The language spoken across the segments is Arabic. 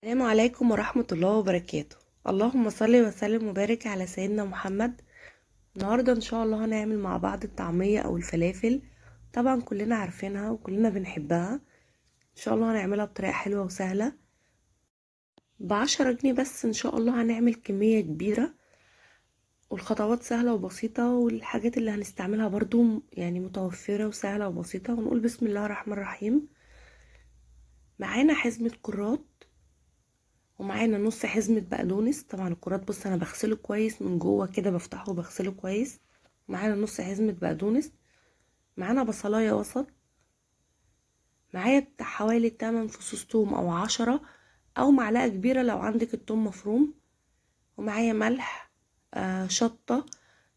السلام عليكم ورحمة الله وبركاته. اللهم صل وسلم وبارك على سيدنا محمد. النهاردة ان شاء الله هنعمل مع بعض الطعمية او الفلافل. طبعا كلنا عارفينها وكلنا بنحبها. ان شاء الله هنعملها بطريقة حلوة وسهلة. ب10 جنيه بس ان شاء الله هنعمل كمية كبيرة، والخطوات سهلة وبسيطة، والحاجات اللي هنستعملها برضو يعني متوفرة وسهلة وبسيطة. ونقول بسم الله الرحمن الرحيم. معانا حزمة كرات، ومعانا نص حزمة بقدونس. طبعا الكرات بص انا بغسله كويس من جوه كده، بفتحه وبغسله كويس. معانا نص حزمة بقدونس. معانا بصلاية وسط. معايا بتاع حوالي 8 فصوص توم او 10، او معلقة كبيرة لو عندك التوم مفروم. ومعايا ملح، شطة،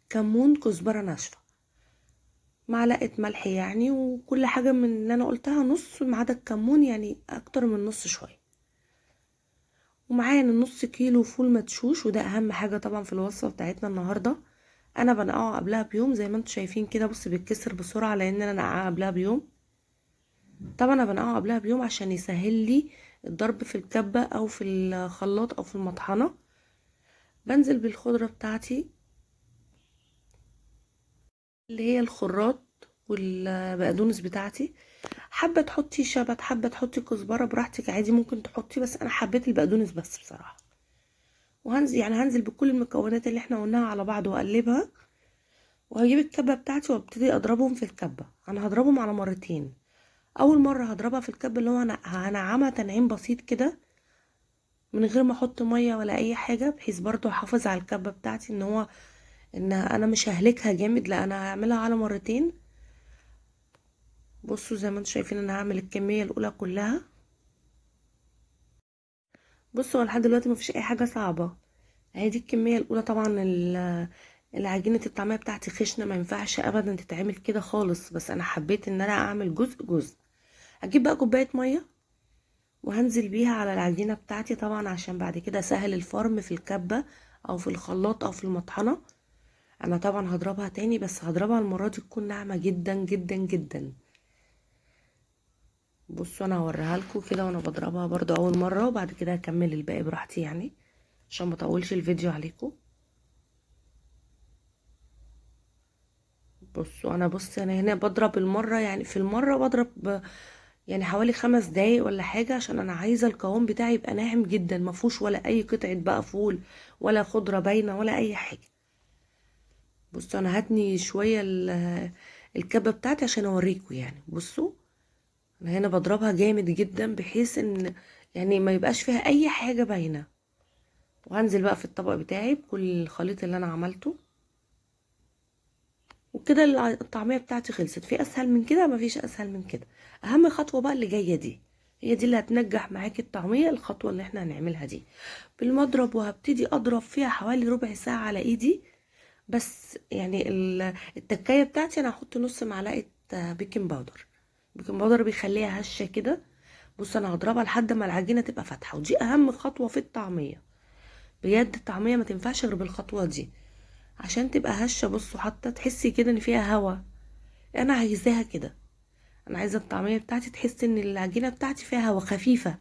كمون، كزبرة ناشفة. معلقة ملح يعني، وكل حاجة من اللي انا قلتها نص ما عدا الكمون، يعني اكتر من نص شوية. ومعانا نص كيلو فول مدشوش، وده اهم حاجة طبعا في الوصفة بتاعتنا النهاردة. انا بنقعه قبلها بيوم زي ما انتم شايفين كده، بص بيتكسر بسرعة لان انا نقعه قبلها بيوم. طبعا انا بنقعه قبلها بيوم عشان يسهل لي الضرب في الكبة او في الخلاط او في المطحنة. بنزل بالخضرة بتاعتي اللي هي الخراط والبقدونس بتاعتي. حابة تحطي شبت، حابة تحطي كزبرة، براحتك عادي ممكن تحطي، بس انا حبيت البقدونس بس بصراحة. وهنزل يعني هنزل بكل المكونات اللي احنا قلناها على بعض واقلبها. وهجيب الكبة بتاعتي وابتدي اضربهم في الكبة. انا هضربهم على مرتين. اول مرة هضربها في الكبة اللي هو انا هنعمها تنعيم بسيط كده، من غير ما احط مية ولا اي حاجة، بحيث برضو احافظ على الكبة بتاعتي ان انا مش ههلكها جامد، لا انا هعملها على مرتين. بصوا زي ما انتم شايفين انا هعمل الكمية الاولى كلها. بصوا لحد دلوقتي مفيش اي حاجة صعبة. اهي دي الكمية الاولى. طبعا العجينة الطعمية بتاعتي خشنة، ما ينفعش ابدا تتعمل كده خالص، بس انا حبيت ان انا اعمل جزء جزء. هجيب بقى كوباية مية وهنزل بيها على العجينة بتاعتي، طبعا عشان بعد كده اسهل الفرم في الكبة او في الخلاط او في المطحنة. انا طبعا هضربها تاني، بس هضربها المرة دي تكون ناعمة جدا جدا جدا. بصوا انا هوريها لكم كده وانا بضربها برضو اول مرة، وبعد كده هكمل الباقي براحتي يعني، عشان ما اطولش الفيديو عليكم. بصوا انا هنا بضرب المرة، يعني في المرة بضرب يعني حوالي 5 دقايق ولا حاجة، عشان انا عايزة القوام بتاعي يبقى ناعم جدا، مفهوش ولا اي قطعة بقى فول ولا خضرة باينة ولا اي حاجة. بصوا انا هتني شوية الكبة بتاعتي عشان اوريكم يعني. بصوا انا هنا بضربها جامد جدا، بحيث ان يعني ما يبقاش فيها اي حاجة باينة. وهنزل بقى في الطبق بتاعي بكل الخليط اللي انا عملته. وكده الطعمية بتاعتي خلصت. في اسهل من كده؟ مفيش اسهل من كده. اهم خطوة بقى اللي جاية دي، هي دي اللي هتنجح معاكي الطعمية. الخطوة اللي احنا هنعملها دي بالمضرب، وهبتدي اضرب فيها حوالي ربع ساعة على ايدي. بس يعني التكاية بتاعتي انا هحط نص معلقة بيكنج باودر. بيكنج باودر بيخليها هشة كده. بص انا هضربها لحد ما العجينة تبقى فاتحة، ودي اهم خطوة في الطعمية. بجد الطعمية ما تنفعش غير بالخطوة دي عشان تبقى هشة. بصوا حتى تحسي كده ان فيها هوا، انا عايزاها كده. انا عايزة الطعمية بتاعتي تحس ان العجينة بتاعتي فيها هوا خفيفة.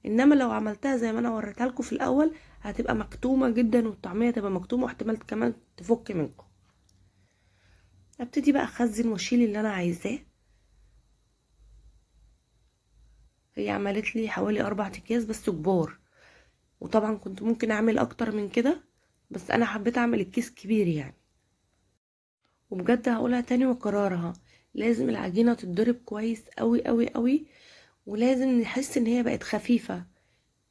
انما لو عملتها زي ما انا وريتها لكم في الاول هتبقى مكتومة جدا، والطعمية تبقى مكتومة واحتمال كمان تفك منكم. ابتدي بقى اخزن واشيل اللي انا عايزاه. هي عملت لي حوالي 4 اكياس بس كبار، وطبعا كنت ممكن اعمل اكتر من كده، بس انا حبيت اعمل الكيس كبير يعني. وبجد هقولها تاني وكرارها، لازم العجينة تتضرب كويس قوي قوي قوي، ولازم نحس ان هي بقت خفيفة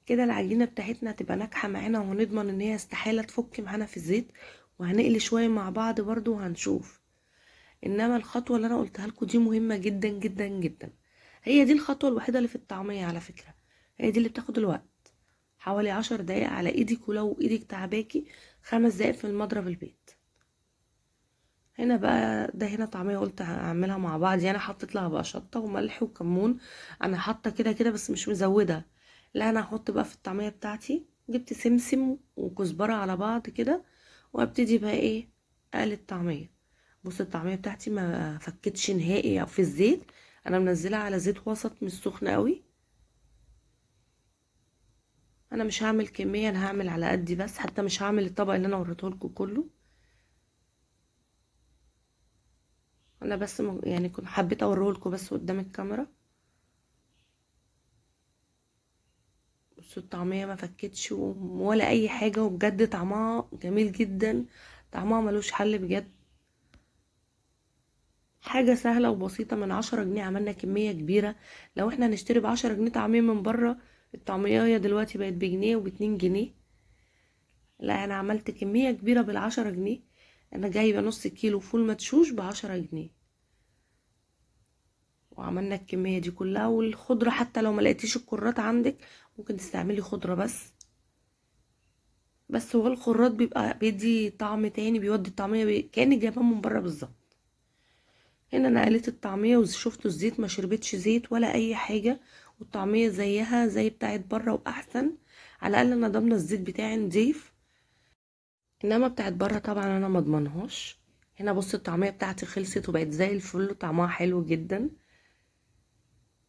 كده. العجينة بتاعتنا هتبقى ناجحة معانا، وهنضمن ان هي استحالة تفك معانا في الزيت. وهنقلي شوية مع بعض برضو وهنشوف. انما الخطوة اللي انا قلتها لكم دي مهمة جدا جدا جدا. هي دي الخطوة الوحيدة اللي في الطعمية على فكرة. هي دي اللي بتاخد الوقت، حوالي 10 دقايق على ايدك، ولو ايدك تعباكي 5 دقايق في المضرب البيت. هنا بقى ده هنا طعمية قلت هعملها مع بعض يعني. حطيت لها بقى شطة وملح وكمون. انا حاطة كده كده بس مش مزودة. لا انا هحط بقى في الطعمية بتاعتي، جبت سمسم وكزبرة على بعض كده، وابتدي بقى ايه اقلي الطعمية. بص الطعمية بتاعتي ما فكتش نهائي في الزيت. انا منزلها على زيت وسط مش سخن قوي. انا مش هعمل كميه، انا هعمل على قدي بس، حتى مش هعمل الطبق اللي انا وريته لكم كله. انا بس يعني كنت حبيت اوريه لكم بس قدام الكاميرا. بصوا الطعميه ما فكتش ولا اي حاجه، وبجد طعمها جميل جدا، طعمها ملوش حل بجد. حاجه سهله وبسيطه، من 10 جنيه عملنا كميه كبيره. لو احنا هنشتري ب10 جنيه طعميه من بره، الطعميه دلوقتي بقت بجنيه وب2 جنيه. لا انا عملت كميه كبيره بال10 جنيه. انا جايبه نص كيلو فول مدشوش ب10 جنيه، وعملنا الكمية دي كلها. والخضرة حتى لو ما لقيتيش الكرات عندك، ممكن تستعملي خضرة بس هو الخراط بيبقى بيدي طعم تاني، بيودي الطعمية كأنك جايبها من بره بالظبط. هنا انا قليت الطعمية وشفتوا الزيت ما شربتش زيت ولا اي حاجة، والطعمية زيها زي بتاعت بره واحسن. على الاقل انا ضامنة الزيت بتاعي نضيف، انما بتاعت بره طبعا انا مضمنهاش. هنا بص الطعمية بتاعتي خلصت وبقت زي الفل وطعمها حلو جدا.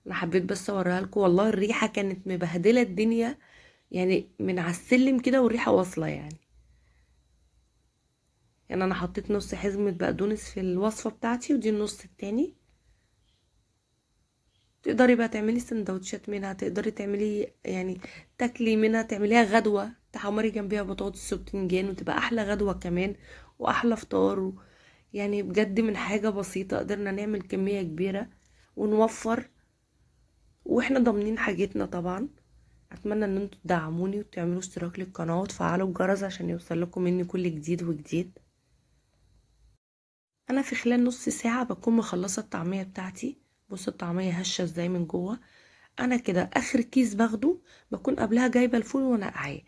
انا حبيت بس اوريها لكم، والله الريحة كانت مبهدلة الدنيا، يعني من على السلم كده والريحة واصلة يعني انا حطيت نص حزمة بقدونس في الوصفة بتاعتي، ودي النص التاني. تقدري بقى تعملي سندوتشات منها، تقدري تعملي يعني تاكلي منها، تعمليها غدوة تحمري جنبيها بطاطس وبتنجان، وتبقى احلى غدوة كمان واحلى فطار يعني بجد من حاجة بسيطة قدرنا نعمل كمية كبيرة ونوفر، واحنا ضامنين حاجتنا طبعا. اتمنى ان انتوا تدعموني وتعملوا اشتراك للقناة وتفعلوا الجرس عشان يوصل لكم مني كل جديد وجديد. انا في خلال نص ساعة بكون مخلصة الطعمية بتاعتي. بص الطعمية هشة ازاي من جوه. انا كده اخر كيس باخده بكون قبلها جايبة الفول ونقعاه.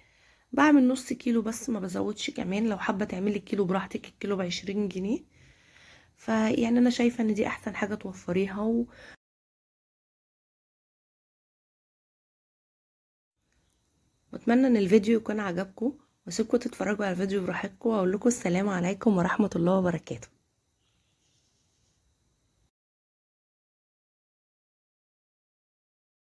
بعمل نص كيلو بس ما بزودش كمان، لو حابة تعملي الكيلو براحتك، الكيلو ب20 جنيه. فيعني انا شايفة ان دي احسن حاجة توفريها واتمنى ان الفيديو يكون عجبكم، واسيبكم تتفرجوا على الفيديو براحتكم، واقول لكم السلام عليكم ورحمة الله وبركاته.